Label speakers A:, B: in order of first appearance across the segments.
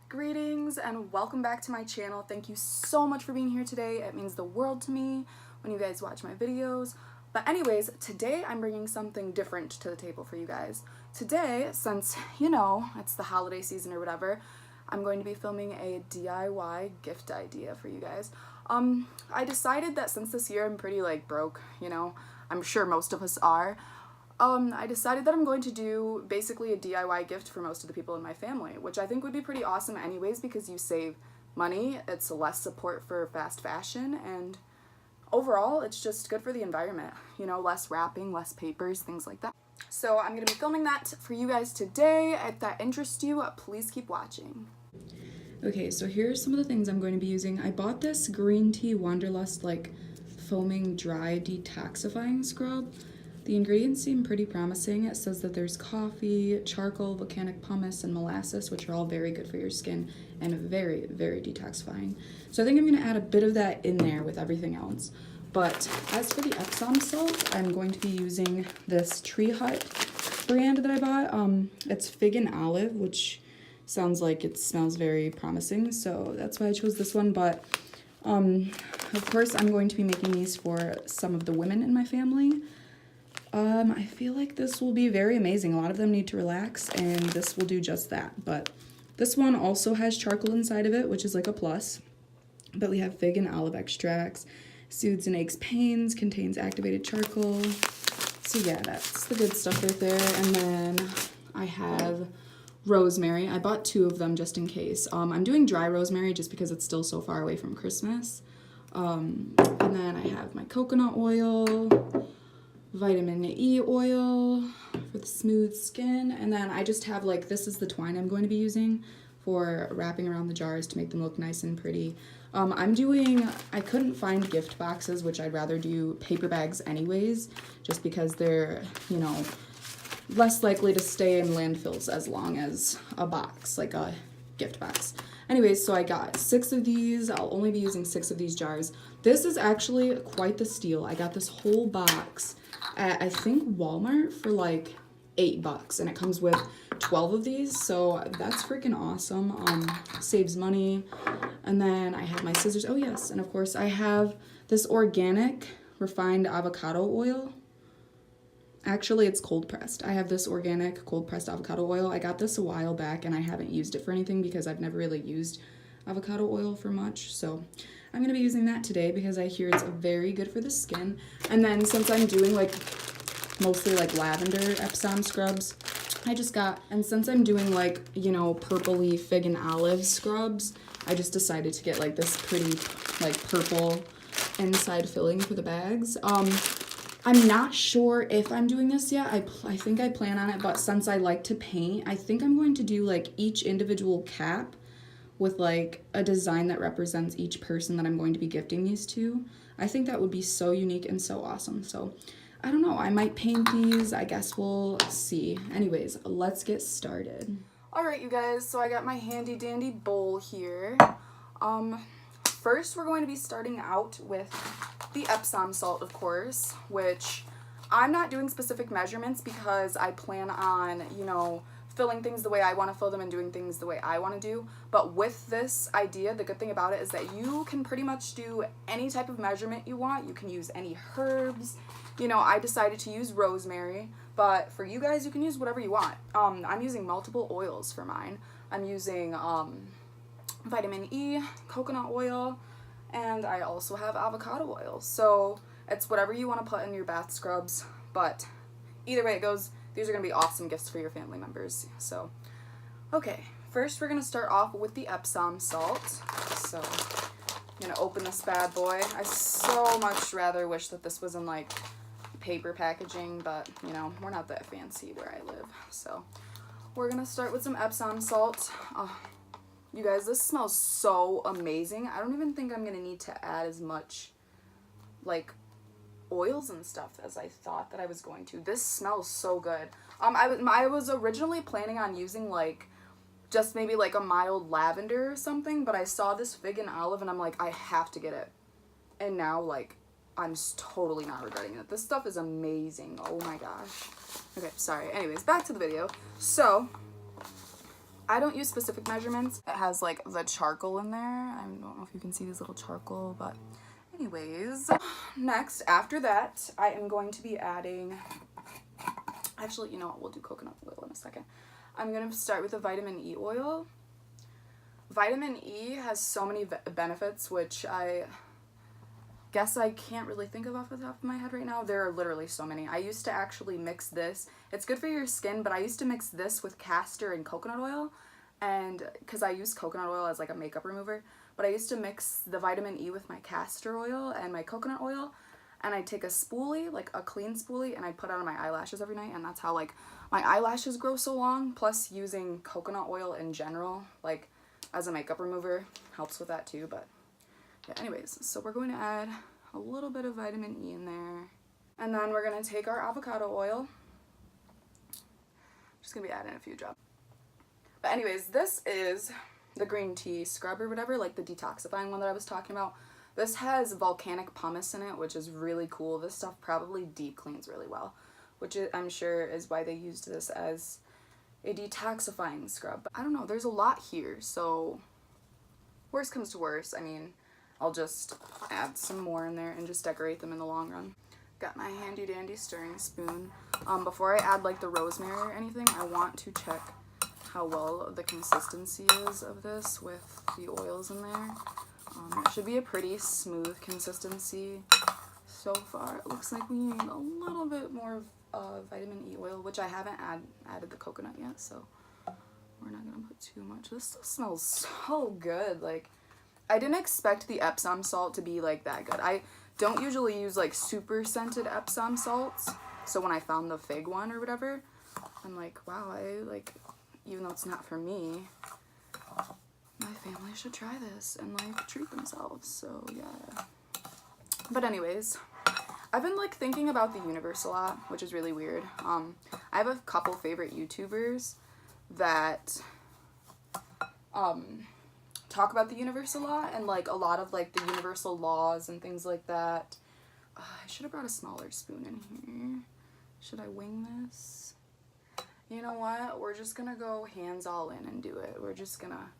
A: Greetings and welcome back to my channel. Thank you so much for being here today. It means the world to me when you guys watch my videos. But anyways, today I'm bringing something different to the table for you guys. Today, since, you know, it's the holiday season or whatever, I'm going to be filming a DIY gift idea for you guys. I decided that since this year I'm pretty broke, you know, I'm sure most of us are, I decided that I'm going to do basically a DIY gift for most of the people in my family, which I think would be pretty awesome anyways because you save money, it's less support for fast fashion, and overall it's just good for the environment, you know, less wrapping, less papers, things like that. So I'm going to be filming that for you guys today. If that interests you, please keep watching. Okay, so here's some of the things I'm going to be using. I bought this green tea Wanderlust foaming dry detoxifying scrub. The ingredients seem pretty promising. It says that there's coffee, charcoal, volcanic pumice, and molasses, which are all very good for your skin and very, very detoxifying. So I think I'm going to add a bit of that in there with everything else. But as for the Epsom salt, I'm going to be using this Tree Hut brand that I bought. It's fig and olive, which sounds like it smells very promising, so that's why I chose this one. But of course I'm going to be making these for some of the women in my family. I feel like this will be very amazing. A lot of them need to relax, and this will do just that. But this one also has charcoal inside of it, which is like a plus. But we have fig and olive extracts, soothes and aches pains, contains activated charcoal. So yeah, that's the good stuff right there. And then I have rosemary. I bought 2 of them just in case. I'm doing dry rosemary just because it's still so far away from Christmas. And then I have my coconut oil, vitamin E oil for the smooth skin, and then I just have this is the twine I'm going to be using for wrapping around the jars to make them look nice and pretty. I couldn't find gift boxes, which I'd rather do paper bags anyways, just because they're, you know, less likely to stay in landfills as long as a box, like a gift box. Anyways, so I got 6 of these. I'll only be using 6 of these jars. This is actually quite the steal. I got this whole box at, I think, Walmart for $8, and it comes with 12 of these, so that's freaking awesome. Saves money. And then I have my scissors. Oh yes, and of course I have this organic refined avocado oil. Actually, it's cold pressed. I have this organic cold pressed avocado oil. I got this a while back and I haven't used it for anything because I've never really used avocado oil for much. So I'm going to be using that today because I hear it's very good for the skin. And then since I'm doing mostly lavender Epsom scrubs, and since I'm doing you know, purpley fig and olive scrubs, I just decided to get this pretty purple inside filling for the bags. I'm not sure if I'm doing this yet. I think I plan on it, but since I like to paint, I think I'm going to do each individual cap with a design that represents each person that I'm going to be gifting these to. I think that would be so unique and so awesome. So I don't know, I might paint these. I guess we'll see. Anyways, let's get started. Alright, you guys, so I got my handy dandy bowl here. First we're going to be starting out with the Epsom salt, of course, which I'm not doing specific measurements because I plan on, you know, filling things the way I want to fill them and doing things the way I want to do. But with this idea, the good thing about it is that you can pretty much do any type of measurement you want. You can use any herbs. You know, I decided to use rosemary, but for you guys, you can use whatever you want. I'm using multiple oils for mine. I'm using vitamin E, coconut oil, and I also have avocado oil. So it's whatever you want to put in your bath scrubs, but either way it goes, these are going to be awesome gifts for your family members. So, okay, first we're going to start off with the Epsom salt. So I'm going to open this bad boy. I so much rather wish that this was in paper packaging, but you know, we're not that fancy where I live. So we're going to start with some Epsom salt. You guys, this smells so amazing. I don't even think I'm going to need to add as much oils and stuff as I thought that I was going to. This smells so good. I was originally planning on using just maybe a mild lavender or something, but I saw this fig and olive and I'm like, I have to get it. And now I'm totally not regretting it. This stuff is amazing. Oh my gosh. Okay, sorry. Anyways, back to the video. So I don't use specific measurements. It has like the charcoal in there. I don't know if you can see these little charcoal, but anyways. Next, after that, I am going to be adding, actually, you know what, we'll do coconut oil in a second. I'm going to start with the vitamin E oil. Vitamin E has so many benefits, which I guess I can't really think of off the top of my head right now. There are literally so many. I used to actually mix this. It's good for your skin, but I used to mix this with castor and coconut oil, and because I use coconut oil as like a makeup remover, but I used to mix the vitamin E with my castor oil and my coconut oil, and I'd take a spoolie, like a clean spoolie, and I'd put it on my eyelashes every night, and that's how like my eyelashes grow so long. Plus using coconut oil in general, like as a makeup remover, helps with that too. But yeah, anyways, so we're going to add a little bit of vitamin E in there, and then we're going to take our avocado oil. Just gonna be adding a few drops. But anyways, this is the green tea scrub or whatever, like the detoxifying one that I was talking about. This has volcanic pumice in it, which is really cool. This stuff probably deep cleans really well, which I'm sure is why they used this as a detoxifying scrub. But I don't know, there's a lot here, so worst comes to worst, I mean, I'll just add some more in there and just decorate them in the long run. Got my handy dandy stirring spoon. Before I add like the rosemary or anything, I want to check how well the consistency is of this with the oils in there. It should be a pretty smooth consistency. So far, it looks like we need a little bit more vitamin E oil, which I haven't added the coconut yet, so we're not gonna put too much. This still smells so good. Like, I didn't expect the Epsom salt to be like that good. I don't usually use like super scented Epsom salts, so when I found the fig one or whatever, I'm like, wow, even though it's not for me, my family should try this and like treat themselves. So yeah. But anyways, I've been like thinking about the universe a lot, which is really weird. I have a couple favorite YouTubers that talk about the universe a lot, and like a lot of like the universal laws and things like that. I should have brought a smaller spoon in here. Should I wing this? You know what? We're just gonna go hands all in and do it. We're just gonna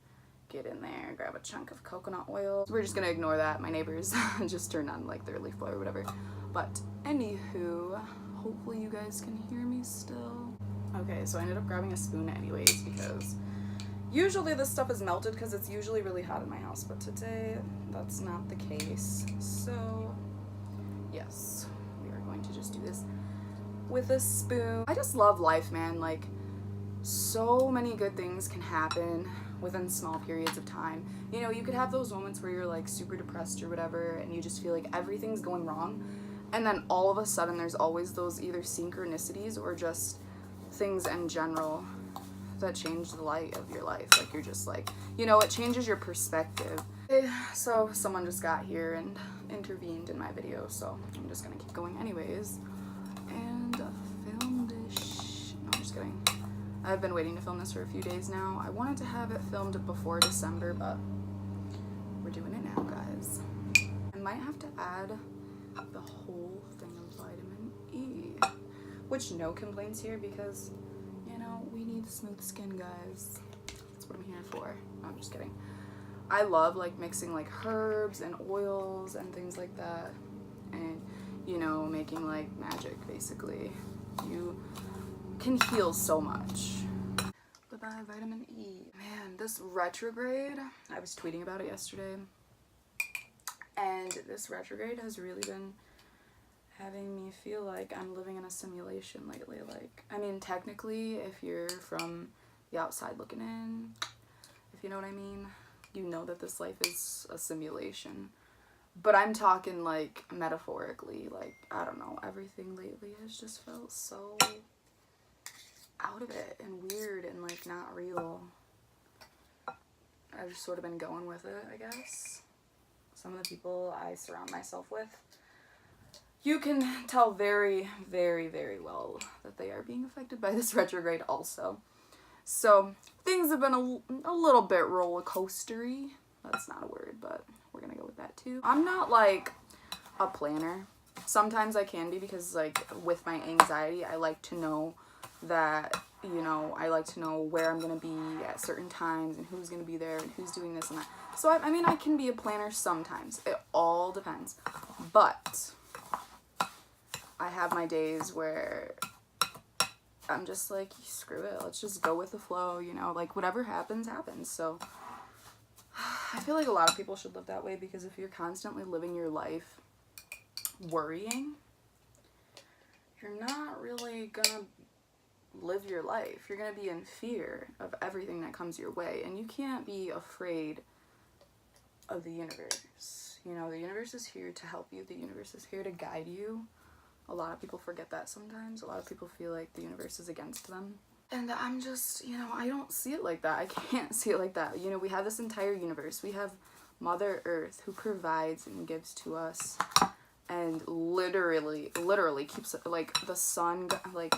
A: get in there, grab a chunk of coconut oil. We're just gonna ignore that. My neighbors just turned on like their leaf blower or whatever. But anywho, hopefully you guys can hear me still. Okay, so I ended up grabbing a spoon anyways because usually this stuff is melted because it's usually really hot in my house, but today that's not the case. So yes, we are going to just do this with a spoon. I just love life, man. Like, so many good things can happen within small periods of time. You know, you could have those moments where you're like super depressed or whatever, and you just feel like everything's going wrong, and then all of a sudden there's always those either synchronicities or just things in general that change the light of your life. Like, you're just like, you know, it changes your perspective. So someone just got here and intervened in my video, so I'm just gonna keep going anyways and film this. No, I'm just kidding. I've been waiting to film this for a few days now. I wanted to have it filmed before December, but we're doing it now, guys. I might have to add the whole thing of vitamin E, which no complaints here because, you know, we need smooth skin, guys. That's what I'm here for. No, I'm just kidding. I love like mixing like herbs and oils and things like that, and, you know, making like magic basically. You can heal so much. Bye-bye vitamin E. Man, this retrograde, I was tweeting about it yesterday, and this retrograde has really been having me feel like I'm living in a simulation lately. Like, I mean, technically, if you're from the outside looking in, if you know what I mean, you know that this life is a simulation. But I'm talking like metaphorically, like, I don't know, everything lately has just felt so out of it and weird and like not real. I've just sort of been going with it, I guess. Some of the people I surround myself with, you can tell very, very, very well that they are being affected by this retrograde also. So things have been a little bit roller coastery. That's not a word, but we're gonna go with that too. I'm not like a planner. Sometimes I can be because like with my anxiety, I like to know that you know, I like to know where I'm going to be at certain times and who's going to be there and who's doing this and that. So, I mean, I can be a planner sometimes. It all depends. But I have my days where I'm just like, screw it. Let's just go with the flow, you know, like whatever happens, happens. So I feel like a lot of people should live that way, because if you're constantly living your life worrying, you're not really gonna live your life. You're gonna be in fear of everything that comes your way, and you can't be afraid of the universe. You know, the universe is here to help you. The universe is here to guide you. A lot of people forget that sometimes. A lot of people feel like the universe is against them. And I'm just, you know, I don't see it like that. I can't see it like that. You know, we have this entire universe. We have Mother Earth who provides and gives to us, and literally keeps, like, the sun, like,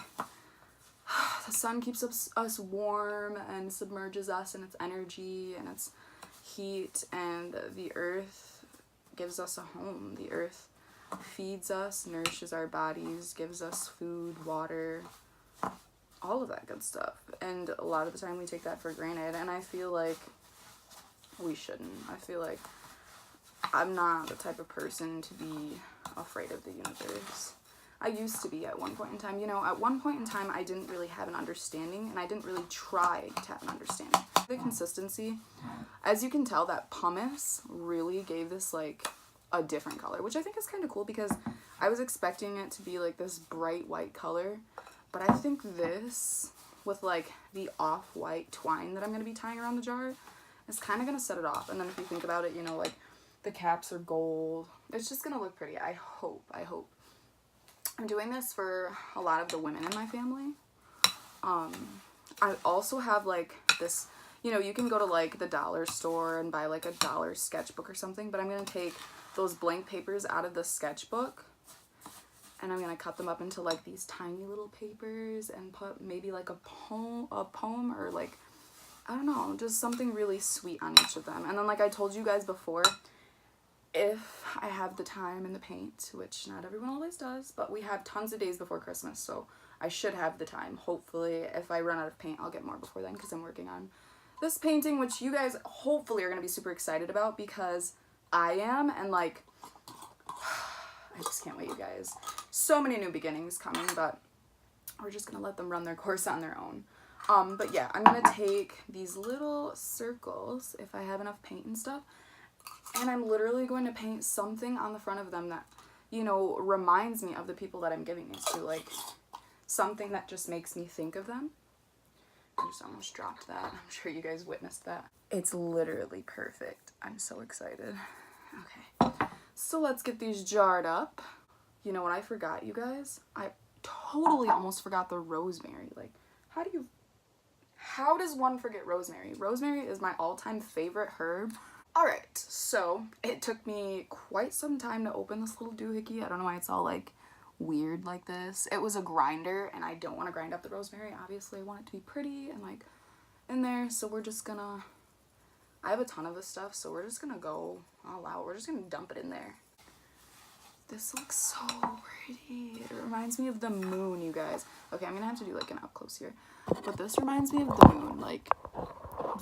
A: the sun keeps us warm and submerges us in its energy and its heat, and the earth gives us a home. The earth feeds us, nourishes our bodies, gives us food, water, all of that good stuff. And a lot of the time we take that for granted, and I feel like we shouldn't. I feel like I'm not the type of person to be afraid of the universe. I used to be at one point in time. You know, at one point in time I didn't really have an understanding, and I didn't really try to have an understanding. The consistency, as you can tell, that pumice really gave this like a different color, which I think is kind of cool, because I was expecting it to be like this bright white color, but I think this with like the off-white twine that I'm going to be tying around the jar is kind of going to set it off. And then if you think about it, you know, like the caps are gold. It's just going to look pretty. I hope. I'm doing this for a lot of the women in my family. I also have like this, you know, you can go to like the dollar store and buy like a dollar sketchbook or something, but I'm going to take those blank papers out of the sketchbook, and I'm going to cut them up into like these tiny little papers and put maybe like a poem or like, I don't know, just something really sweet on each of them. And then, like I told you guys before, if I have the time and the paint, which not everyone always does, but we have tons of days before Christmas, so I should have the time. Hopefully, if I run out of paint, I'll get more before then, because I'm working on this painting, which you guys hopefully are going to be super excited about, because I am, and like, I just can't wait, you guys. So many new beginnings coming, but we're just going to let them run their course on their own. But yeah, I'm going to take these little circles, if I have enough paint and stuff, and I'm literally going to paint something on the front of them that, you know, reminds me of the people that I'm giving these to, like something that just makes me think of them. I just almost dropped that. I'm sure you guys witnessed that. It's literally perfect. I'm so excited. Okay, so let's get these jarred up. You know what I forgot, you guys? I totally almost forgot the rosemary. Like, how does one forget rosemary? Rosemary is my all-time favorite herb. Alright, so it took me quite some time to open this little doohickey. I don't know why it's all like weird like this. It was a grinder, and I don't want to grind up the rosemary. Obviously, I want it to be pretty and like in there, so we're just gonna, I have a ton of this stuff, so we're just gonna go all out. We're just gonna dump it in there. This looks so pretty. It reminds me of the moon, you guys. Okay, I'm gonna have to do like an up close here, but this reminds me of the moon. Like,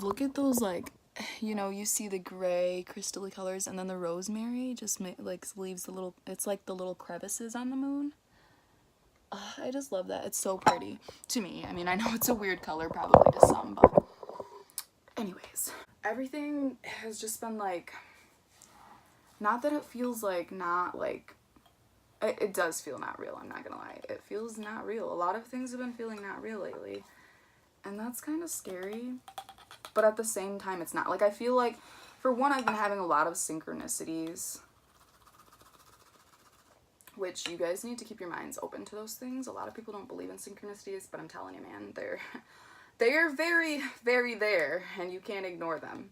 A: look at those, like, you know, you see the gray crystally colors, and then the rosemary just like leaves the little, it's like the little crevices on the moon. I just love that. It's so pretty to me. I mean, I know it's a weird color probably to some, but anyways, everything has just been like, not that it feels like not like, it does feel not real, I'm not gonna lie. It feels not real. A lot of things have been feeling not real lately, and that's kind of scary, but at the same time it's not. Like, I feel like, for one, I've been having a lot of synchronicities, which you guys need to keep your minds open to those things. A lot of people don't believe in synchronicities, but I'm telling you, man, they are very, very there, and you can't ignore them.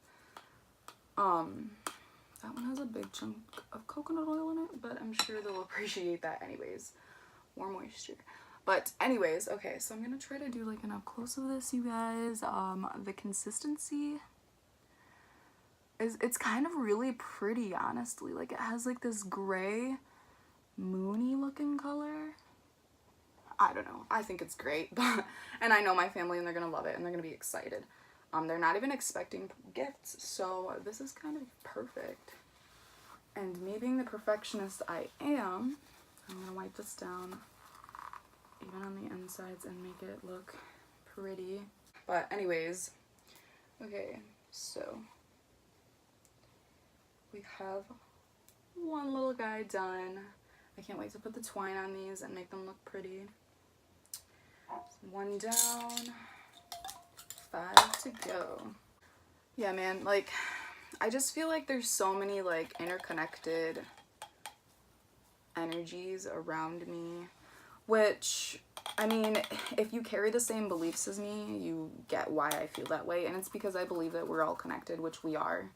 A: That one has a big chunk of coconut oil in it, but I'm sure they'll appreciate that anyways. More moisture. But anyways, okay, so I'm gonna try to do like an up close of this, you guys. The consistency is, it's kind of really pretty, honestly. Like, it has like this gray, moony looking color. I don't know. I think it's great. And I know my family and they're gonna love it and they're gonna be excited. They're not even expecting gifts, so this is kind of perfect. And me being the perfectionist I am, I'm gonna wipe this down even on the insides and make it look pretty. But anyways, okay, so we have one little guy done. I can't wait to put the twine on these and make them look pretty. One down, 5 to go. Yeah, man, like, I just feel like there's so many, like, interconnected energies around me, which, I mean, if you carry the same beliefs as me, you get why I feel that way, and it's because I believe that we're all connected, which we are,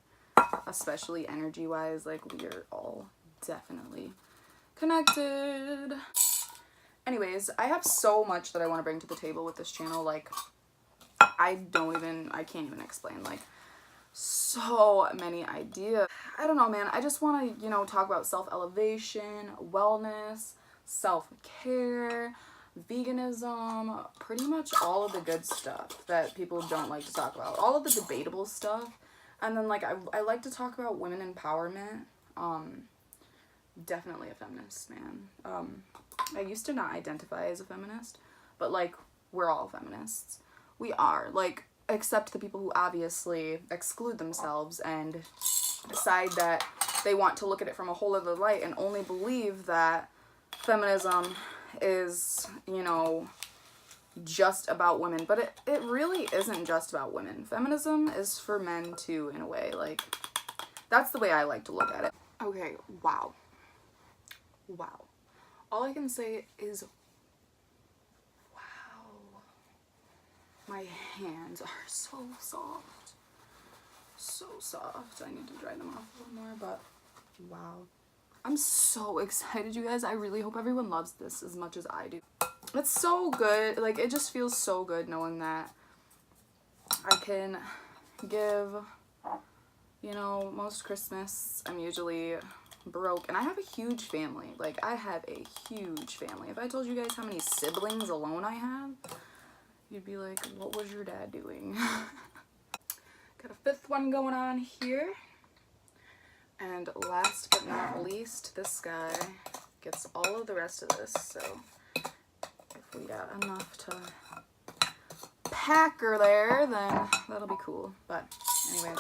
A: especially energy-wise. Like, we are all definitely connected. Anyways, I have so much that I want to bring to the table with this channel. Like, I can't even explain, like, so many ideas. I don't know, man. I just want to, you know, talk about self-elevation, wellness, self-care, veganism, pretty much all of the good stuff that people don't like to talk about. All of the debatable stuff. And then, like, I like to talk about women empowerment. Definitely a feminist, man. I used to not identify as a feminist, but, like, we're all feminists. We are, like, except the people who obviously exclude themselves and decide that they want to look at it from a whole other light and only believe that feminism is, you know, just about women. But it really isn't just about women. Feminism is for men too, in a way. Like, that's the way I like to look at it. Okay, wow. Wow. All I can say is my hands are so soft. So soft. I need to dry them off a little more, but wow. I'm so excited, you guys. I really hope everyone loves this as much as I do. It's so good. Like, it just feels so good knowing that I can give, you know, most Christmas I'm usually broke, and I have a huge family. Like, I have a huge family. If I told you guys how many siblings alone I have, you'd be like, what was your dad doing? Got a 5th one going on here. And last but not least, this guy gets all of the rest of this. So if we got enough to pack her there, then that'll be cool. But anyways,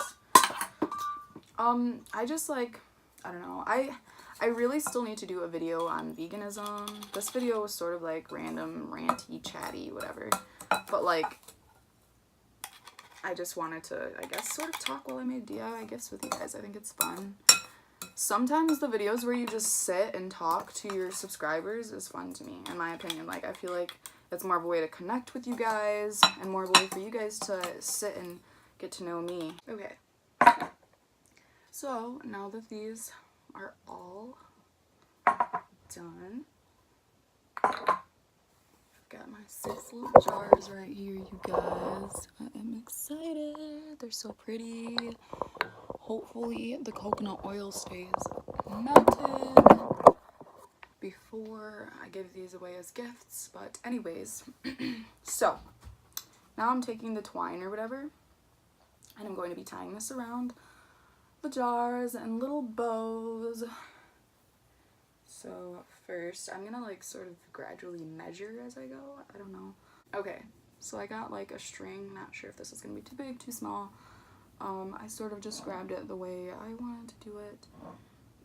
A: I just, like, I don't know. I really still need to do a video on veganism. This video was sort of like random, ranty, chatty, whatever. But, like, I just wanted to, I guess, sort of talk while I made DIY gifts with you guys. I think it's fun. Sometimes the videos where you just sit and talk to your subscribers is fun to me, in my opinion. Like, I feel like it's more of a way to connect with you guys and more of a way for you guys to sit and get to know me. Okay. So, now that these are all done, got my 6 little jars right here, you guys. I am excited. They're so pretty. Hopefully the coconut oil stays melted before I give these away as gifts. But anyways, so now I'm taking the twine or whatever, and I'm going to be tying this around the jars and little bows. So first, I'm gonna, like, sort of gradually measure as I go. I don't know. Okay, so I got, like, a string. Not sure if this is gonna be too big, too small. I sort of just grabbed it the way I wanted to do it.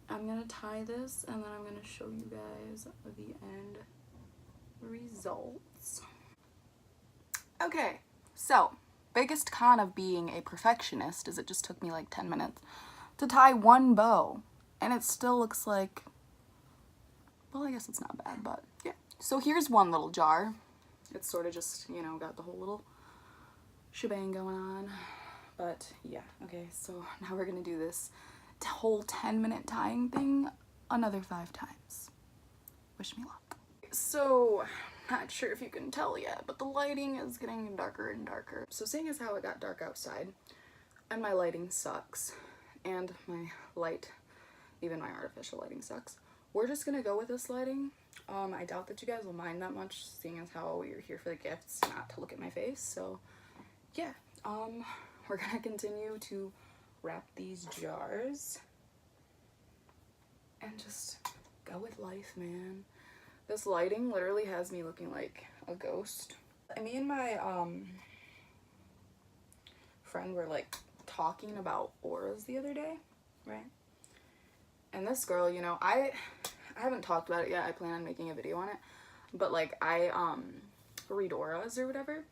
A: I'm gonna tie this, and then I'm gonna show you guys the end results. Okay, so biggest con of being a perfectionist is it just took me like 10 minutes to tie one bow, and it still looks like, well, I guess it's not bad, but yeah. So here's one little jar. It's sort of just, you know, got the whole little shebang going on. But yeah, okay, so now we're gonna do this whole 10-minute tying thing another 5 times. Wish me luck. So, not sure if you can tell yet, but the lighting is getting darker and darker. So seeing as how it got dark outside, and my lighting sucks, and my light, even my artificial lighting sucks, we're just gonna go with this lighting. I doubt that you guys will mind that much, seeing as how you're here for the gifts, not to look at my face. So yeah, we're gonna continue to wrap these jars and just go with life, man. This lighting literally has me looking like a ghost. Me and my friend were like talking about auras the other day, right? And this girl, you know, I haven't talked about it yet. I plan on making a video on it, but like I read auras or whatever.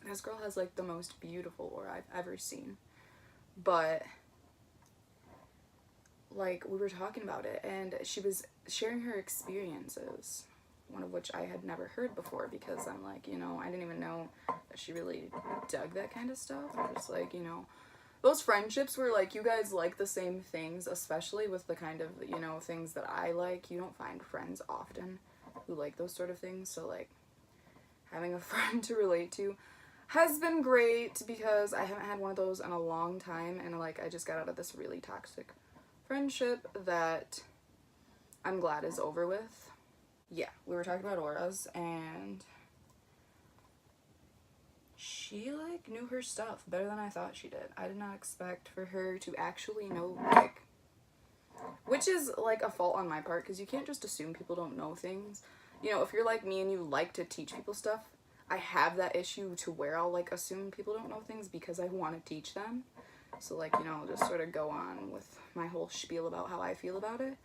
A: This girl has like the most beautiful aura I've ever seen. But like we were talking about it, and she was sharing her experiences, one of which I had never heard before, because I'm like, you know, I didn't even know that she really dug that kind of stuff. I'm just like, you know, those friendships where like you guys like the same things, especially with the kind of, you know, things that I like. You don't find friends often who like those sort of things. So like having a friend to relate to has been great, because I haven't had one of those in a long time, and like I just got out of this really toxic friendship that I'm glad is over with. Yeah, we were talking about auras, and she like knew her stuff better than I thought she did. I did not expect for her to actually know, like, which is like a fault on my part, because you can't just assume people don't know things. You know, if you're like me and you like to teach people stuff, I have that issue to where I'll like assume people don't know things because I want to teach them. So like, you know, just sort of go on with my whole spiel about how I feel about it.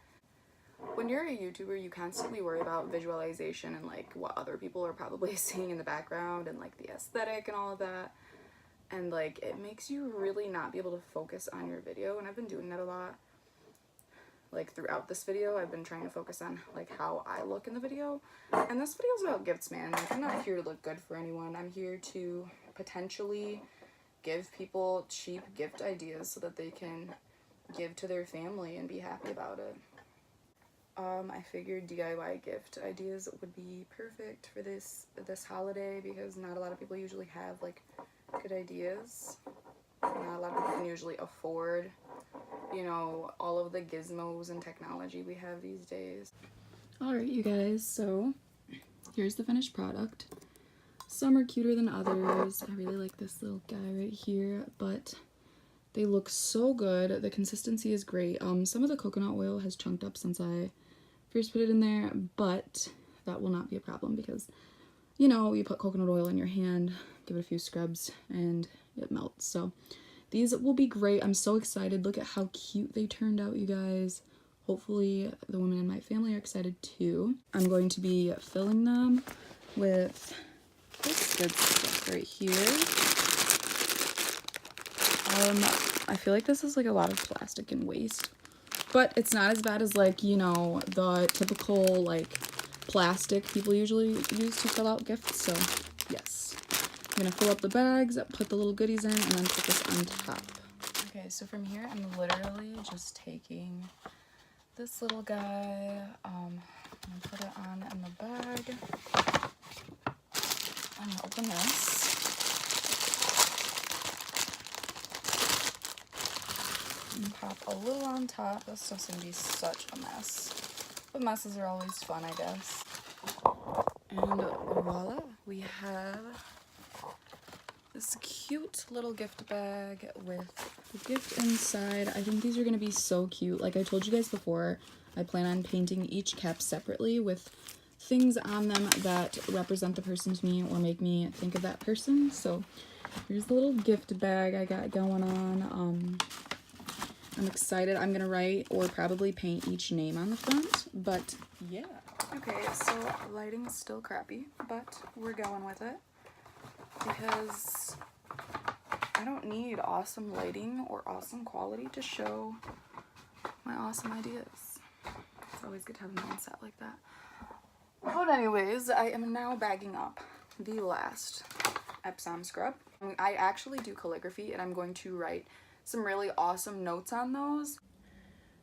A: When you're a YouTuber, you constantly worry about visualization and like what other people are probably seeing in the background, and like the aesthetic and all of that. And like it makes you really not be able to focus on your video, and I've been doing that a lot. Like throughout this video, I've been trying to focus on like how I look in the video. And this video's about gifts, man. Like I'm not here to look good for anyone. I'm here to potentially give people cheap gift ideas so that they can give to their family and be happy about it. I figured DIY gift ideas would be perfect for this holiday, because not a lot of people usually have like good ideas. Not a lot of people can usually afford, you know, all of the gizmos and technology we have these days. Alright, you guys, so here's the finished product. Some are cuter than others. I really like this little guy right here, but they look so good. The consistency is great. Some of the coconut oil has chunked up since I first put it in there, but that will not be a problem, because, you know, you put coconut oil in your hand, give it a few scrubs, and it melts. So these will be great. I'm so excited. Look at how cute they turned out, you guys. Hopefully the women in my family are excited too. I'm going to be filling them with this good stuff right here. I feel like this is like a lot of plastic and waste, but it's not as bad as like, you know, the typical like plastic people usually use to fill out gifts. So yes, I'm gonna fill up the bags, put the little goodies in, and then put this on top. Okay, so from here I'm literally just taking this little guy, I'm gonna put it on in the bag. I'm gonna open this. And pop a little on top. This stuff's gonna be such a mess, but messes are always fun, I guess. And voila, we have this cute little gift bag with the gift inside. I think these are gonna be so cute. Like I told you guys before, I plan on painting each cap separately with things on them that represent the person to me or make me think of that person. So here's the little gift bag I got going on. I'm excited. I'm gonna write or probably paint each name on the front, but yeah. Okay, so lighting is still crappy, but we're going with it, because I don't need awesome lighting or awesome quality to show my awesome ideas. It's always good to have a mindset like that. But anyways, I am now bagging up the last Epsom scrub. I actually do calligraphy, and I'm going to write some really awesome notes on those.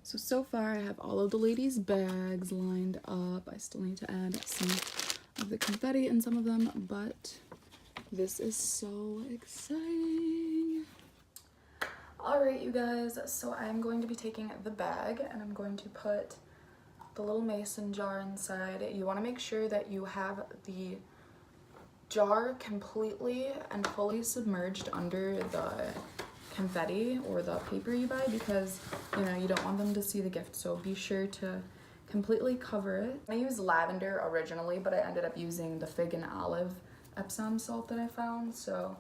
A: So far I have all of the ladies' bags lined up. I still need to add some of the confetti in some of them, but this is so exciting. Alright, you guys, so I'm going to be taking the bag and I'm going to put the little mason jar inside. You want to make sure that you have the jar completely and fully submerged under the confetti or the paper you buy, because you know you don't want them to see the gift, so be sure to completely cover it. I used lavender originally, but I ended up using the fig and olive Epsom salt that I found, so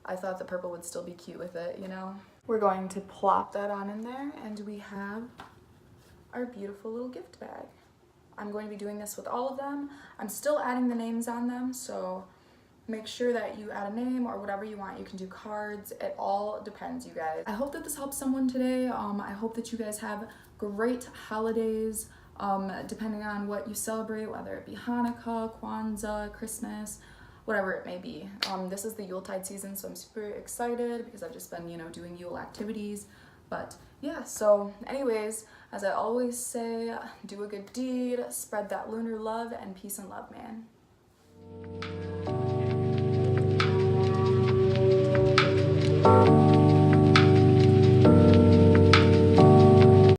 A: I thought the purple would still be cute with it, you know. We're going to plop that on in there, and we have our beautiful little gift bag. I'm going to be doing this with all of them. I'm still adding the names on them, so make sure that you add a name or whatever you want. You can do cards. It all depends, you guys. I hope that this helps someone today. I hope that you guys have great holidays, depending on what you celebrate, whether it be Hanukkah, Kwanzaa, Christmas, whatever it may be. This is the Yuletide season, so I'm super excited because I've just been, you know, doing Yule activities. But yeah, so anyways, as I always say, do a good deed, spread that lunar love, and peace and love, man.